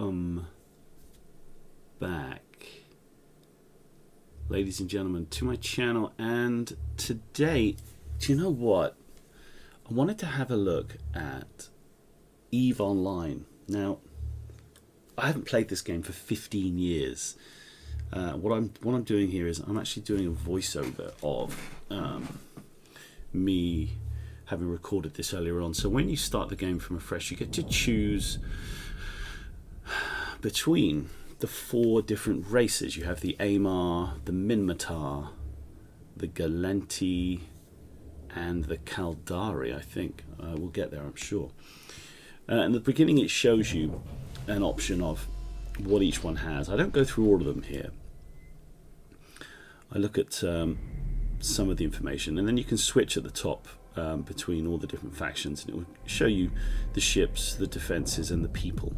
welcome back, ladies and gentlemen, to my channel. And today, do you know what? I wanted to have a look at EVE Online. Now, I haven't played this game for 15 years. What I'm doing here is I'm actually doing a voiceover of me having recorded this earlier on. So when you start the game from afresh, you get to choose between the 4 different races. You have the Amar, the Minmatar, the Galenti, and the Caldari, I think. We'll get there, I'm sure. In the beginning, it shows you an option of what each one has. I don't go through all of them here. I look at some of the information, and then you can switch at the top between all the different factions, and it will show you the ships, the defenses, and the people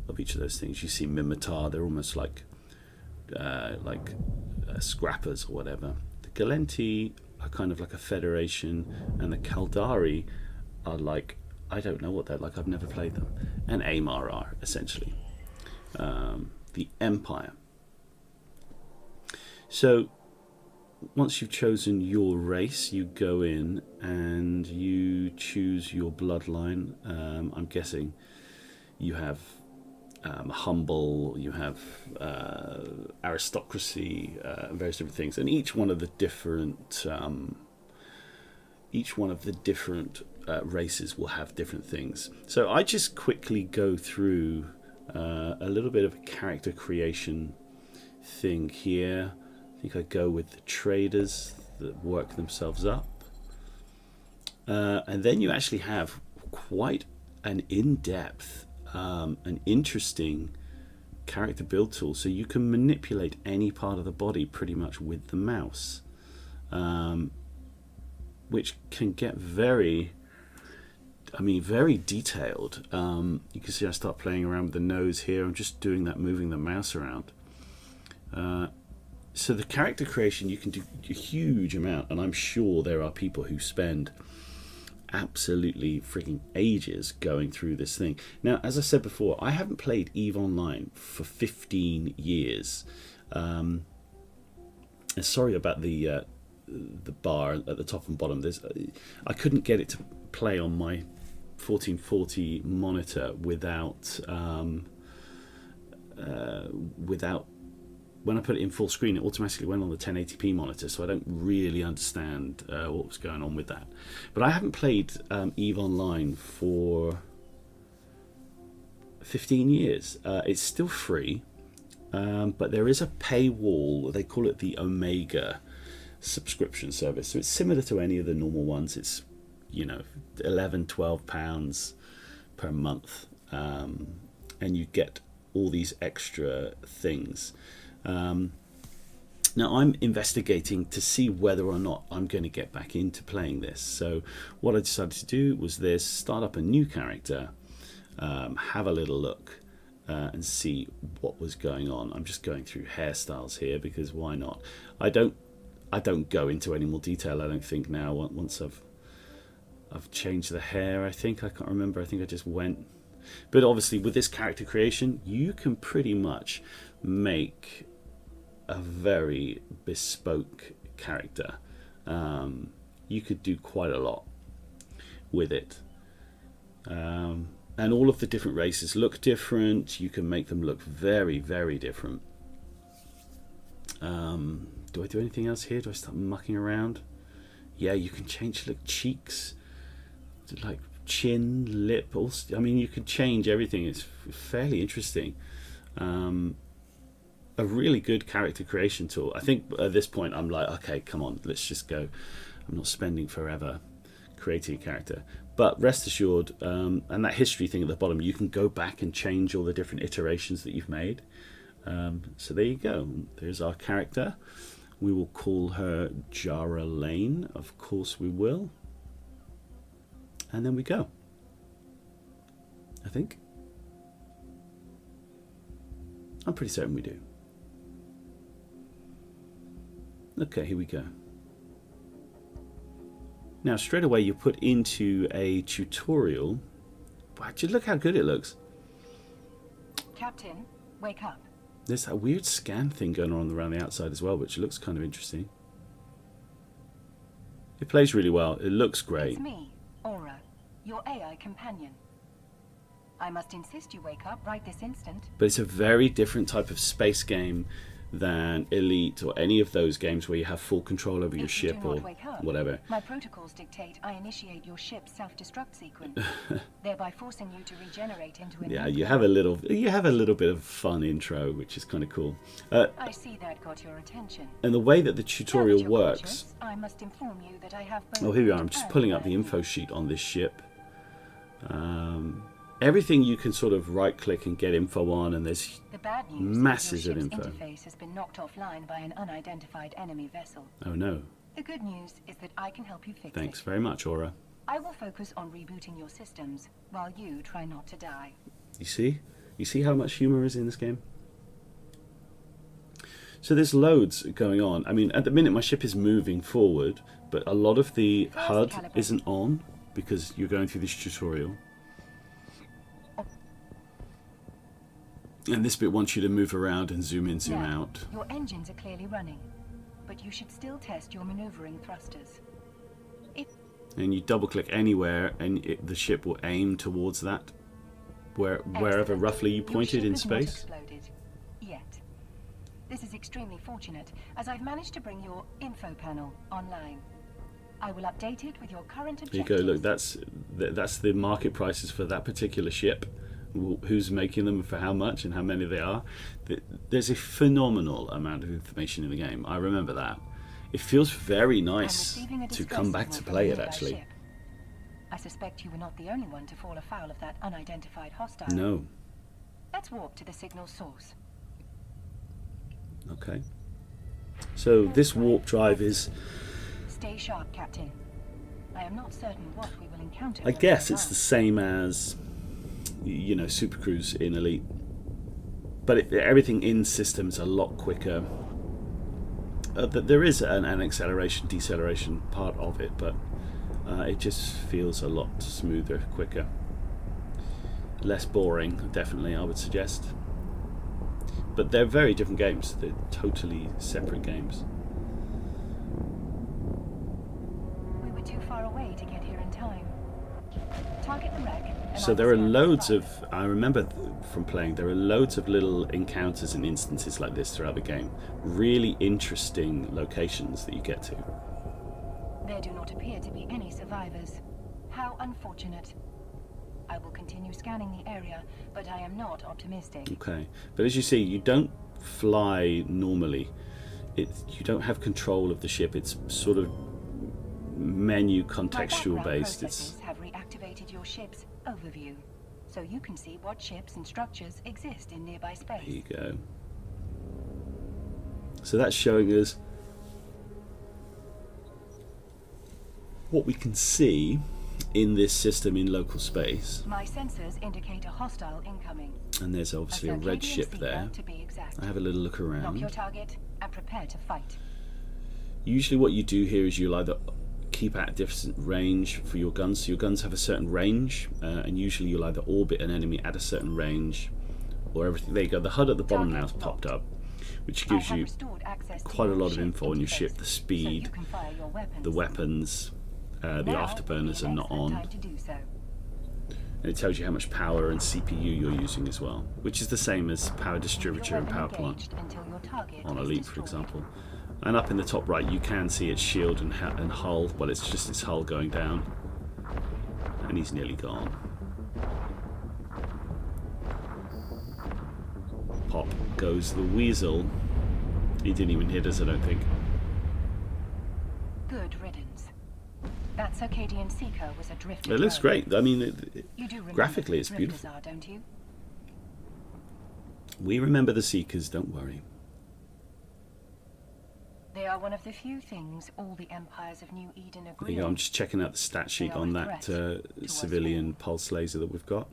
of each of those things. You see Minmatar, they're almost like scrappers or whatever. The Galenti are kind of like a federation, and the Caldari are like, I don't know what they're like, I've never played them. And Amar are essentially the Empire. So once you've chosen your race, you go in and you choose your bloodline. I'm guessing you have humble, you have aristocracy, various different things, and each one of the different races will have different things. So I just quickly go through a little bit of a character creation thing here. I think I go with the traders that work themselves up, and then you actually have quite an in-depth, an interesting character build tool. So you can manipulate any part of the body pretty much with the mouse, which can get very detailed. You can see I start playing around with the nose here. I'm just doing that, moving the mouse around. So the character creation, you can do a huge amount, and I'm sure there are people who spend absolutely freaking ages going through this thing. Now, as I said before, I haven't played EVE Online for 15 years. Sorry about the bar at the top and bottom. I couldn't get it to play on my 1440 monitor without when I put it in full screen, it automatically went on the 1080p monitor, so I don't really understand what was going on with that. But I haven't played EVE Online for 15 years. It's still free, but there is a paywall. They call it the Omega subscription service. So it's similar to any of the normal ones. It's, you know, £11-12 per month, and you get all these extra things. Now I'm investigating to see whether or not I'm going to get back into playing this. So what I decided to do was start up a new character, have a little look, and see what was going on. I'm just going through hairstyles here because why not? I don't go into any more detail, I don't think, now. Once I've changed the hair, I think. I can't remember. I think I just went. But obviously with this character creation, you can pretty much make a very bespoke character. You could do quite a lot with it. And all of the different races look different. You can make them look very, very different. Do I do anything else here? Do I start mucking around? Yeah, you can change cheeks, like chin, lip. I mean, you can change everything. It's fairly interesting. A really good character creation tool. I think at this point I'm like, okay, come on, let's just go. I'm not spending forever creating a character. But rest assured, and that history thing at the bottom, you can go back and change all the different iterations that you've made. So there you go. There's our character. We will call her Jara Lane. Of course we will. And then we go. I think. I'm pretty certain we do. Okay, here we go. Now straight away you're put into a tutorial. Wow, just look how good it looks. Captain, wake up. There's that weird scan thing going on around the outside as well, which looks kind of interesting. It plays really well. It looks great. It's me, Aura, your AI companion. I must insist you wake up right this instant. But it's a very different type of space game than Elite or any of those games where you have full control over your ship or whatever. My protocols dictate I initiate your ship's self-destruct sequence, thereby forcing you to regenerate into a yeah, you have a little bit of fun intro, which is kind of cool. I see that got your attention. And the way that the tutorial works. I must inform you that I have Oh, here we are. I'm just pulling up the info sheet on this ship. Everything you can sort of right-click and get info on, and there's masses of info. The interface has been knocked offline by an unidentified enemy vessel. Oh no. The good news is that I can help you fix it. Thanks very much, Aura. I will focus on rebooting your systems while you try not to die. You see? You see how much humor is in this game? So there's loads going on. I mean, at the minute my ship is moving forward, but a lot of the HUD isn't on because you're going through this tutorial. And this bit wants you to move around and zoom in, zoom out. Your engines are clearly running, but you should still test your maneuvering thrusters. And you double click anywhere and the ship will aim towards that, wherever roughly you pointed in space. Not exploded yet. This is extremely fortunate, as I've managed to bring your info panel online. I will update it with your current objectives. There you go, look, that's the market prices for that particular ship. Who's making them, for how much, and how many they are. There's a phenomenal amount of information in the game. I remember that. It feels very nice to come back to play it, actually. I suspect you were not the only one to fall afoul of that unidentified hostile. No. Let's warp to the signal source. Okay. So this warp drive is... Stay sharp, Captain. I am not certain what we will encounter. I guess it's the same as, you know, Super Cruise in Elite, but everything in system's a lot quicker. There is an acceleration deceleration part of it, but it just feels a lot smoother, quicker, less boring, definitely, I would suggest. But they're very different games. They're totally separate games. We were too far away to get here in time. Target the wreck. So there are loads of, I remember from playing, there are loads of little encounters and instances like this throughout the game. Really interesting locations that you get to. There do not appear to be any survivors. How unfortunate. I will continue scanning the area, but I am not optimistic. Okay, but as you see, you don't fly normally. You don't have control of the ship. It's sort of menu contextual based. It's have reactivated your ship's overview, so you can see what ships and structures exist in nearby space. There you go. So that's showing us what we can see in this system in local space. My sensors indicate a hostile incoming. And there's obviously a red ship there. To be exact. I have a little look around. Lock your target and prepare to fight. Usually what you do here is you'll either keep at a different range for your guns. So your guns have a certain range, and usually you'll either orbit an enemy at a certain range, or everything. There you go. The HUD at the bottom now has popped up, which gives you quite a lot of info on your ship, the speed, the weapons, the afterburners are not on. And it tells you how much power and CPU you're using as well, which is the same as power distributor and power plant on Elite, for example. And up in the top right, you can see its shield and hull. Well, it's just its hull going down. And he's nearly gone. Pop goes the weasel. He didn't even hit us, I don't think. Good riddance. That Circadian Seeker was a drifter. It looks great. I mean, graphically, it's beautiful. Don't you? We remember the Seekers, don't worry. They are one of the few things all the empires of New Eden agree There you go. on. I'm just checking out the stat sheet on that civilian pulse laser that we've got.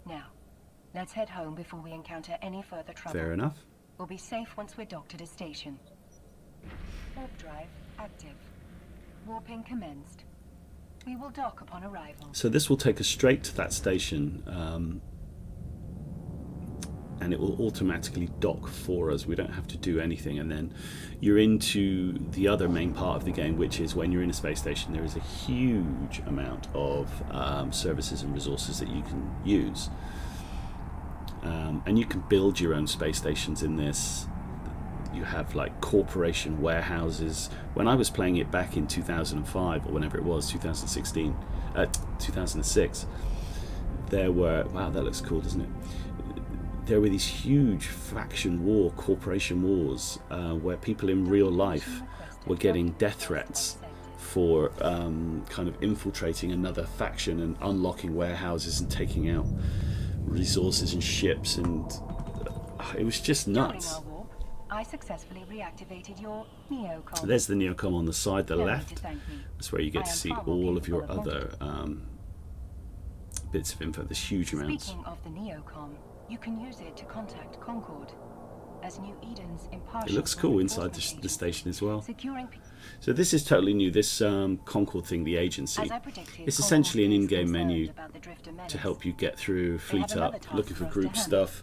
Now, let's head home before we encounter any further trouble. Fair enough. We'll be safe once we're docked at a station. Warp drive active. Warping commenced. We will dock upon arrival. So this will take us straight to that station, and it will automatically dock for us. We don't have to do anything, and then you're into the other main part of the game, which is when you're in a space station, there is a huge amount of services and resources that you can use. And you can build your own space stations in this. You have like corporation warehouses. When I was playing it back in 2005 or whenever it was, 2006, there were, wow, that looks cool, doesn't it? There were these huge corporation wars, where people in real life were getting death threats for kind of infiltrating another faction and unlocking warehouses and taking out resources and ships, and it was just nuts. I successfully reactivated your neocom. There's the neocom on the side, the left. That's where you get to see all of your other bits of info. There's huge amounts. Speaking of the neocom, you can use it to contact Concord, as New Eden's impartial. It looks cool inside the station as well. Securing So this is totally new. This Concord thing, the agency, it's essentially an in-game menu to help you get through, fleet up, looking for group stuff,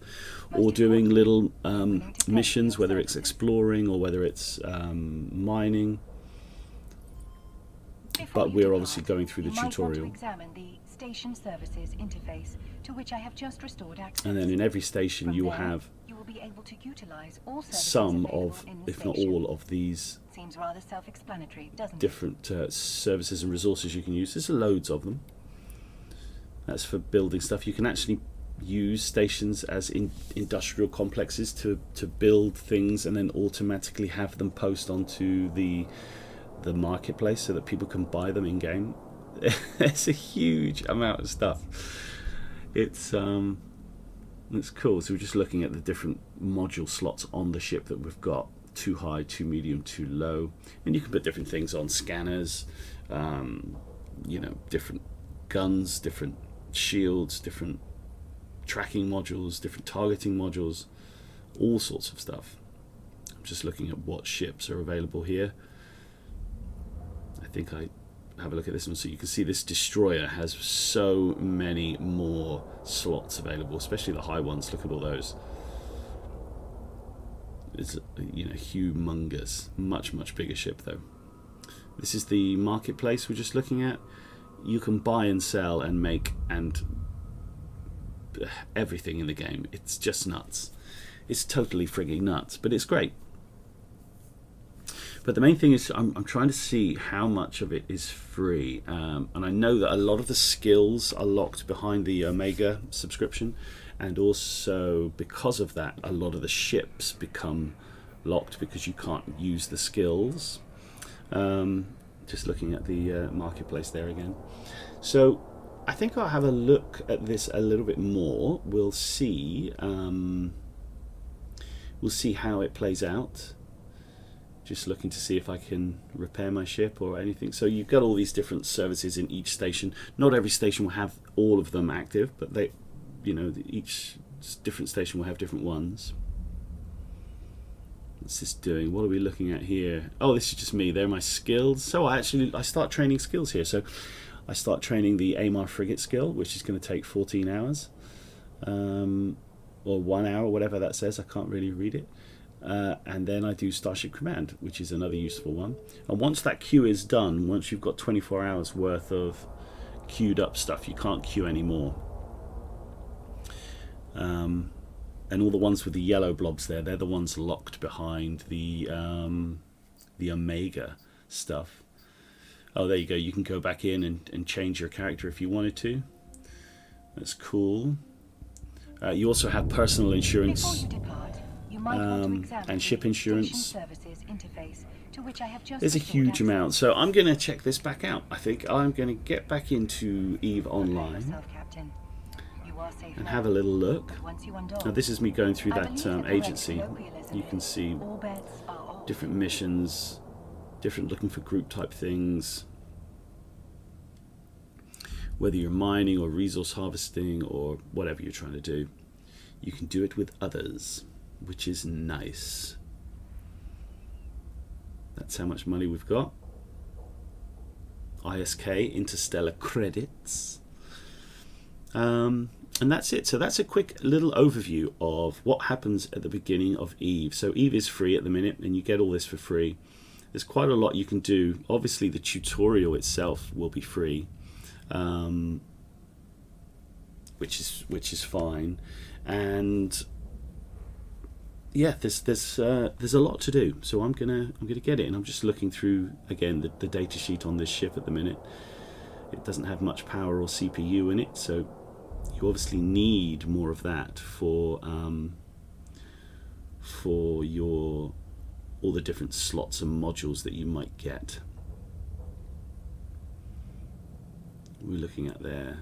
or doing little missions, whether it's exploring or whether it's mining. But we're obviously going through the tutorial. Examine the station services interface, to which I have just restored access. And then in every station you will have be able to utilize all some of, if not all of these Seems rather self-explanatory, doesn't different services and resources you can use. There's loads of them. That's for building stuff. You can actually use stations as industrial complexes to build things and then automatically have them post onto the marketplace so that people can buy them in game. There's a huge amount of stuff. It's cool. So we're just looking at the different module slots on the ship that we've got. Too high, too medium, too low. And you can put different things on: scanners, different guns, different shields, different tracking modules, different targeting modules, all sorts of stuff. I'm just looking at what ships are available here. I think I have a look at this one, so you can see this destroyer has so many more slots available, especially the high ones. Look at all those. It's humongous, much bigger ship though. This is the marketplace we're just looking at. You can buy and sell and make and everything in the game. It's just nuts. It's totally frigging nuts, but it's great. But the main thing is I'm trying to see how much of it is free, and I know that a lot of the skills are locked behind the Omega subscription, and also because of that a lot of the ships become locked because you can't use the skills. Just looking at the marketplace there again. So I think I'll have a look at this a little bit more. We'll see how it plays out. Just looking to see if I can repair my ship or anything. So you've got all these different services in each station. Not every station will have all of them active, but they, each different station will have different ones. What's this doing? What are we looking at here? Oh, this is just me. They're my skills. So I start training skills here. So I start training the AMAR frigate skill, which is going to take 14 hours. Or 1 hour, whatever that says. I can't really read it. And then I do Starship Command, which is another useful one. And once that queue is done, once you've got 24 hours worth of queued up stuff, you can't queue anymore. And all the ones with the yellow blobs there, they're the ones locked behind the Omega stuff. Oh, there you go. You can go back in and change your character if you wanted to. That's cool. You also have personal insurance. And ship insurance. There's a huge amount, so I'm going to check this back out. I think I'm going to get back into EVE Online and have a little look. Now this is me going through that agency. You can see different missions, different looking for group type things, whether you're mining or resource harvesting or whatever you're trying to do. You can do it with others, which is nice. That's how much money we've got. ISK, Interstellar Credits. And that's it. So that's a quick little overview of what happens at the beginning of Eve. So Eve is free at the minute, and you get all this for free. There's quite a lot you can do. Obviously, the tutorial itself will be free, which is fine. And yeah, there's a lot to do. So I'm gonna get it, and I'm just looking through again the data sheet on this ship at the minute. It doesn't have much power or CPU in it, so you obviously need more of that for your all the different slots and modules that you might get. We're looking at there.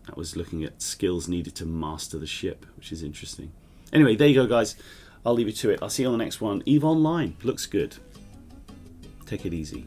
That was looking at skills needed to master the ship, which is interesting. Anyway, there you go, guys. I'll leave you to it. I'll see you on the next one. Eve Online looks good. Take it easy.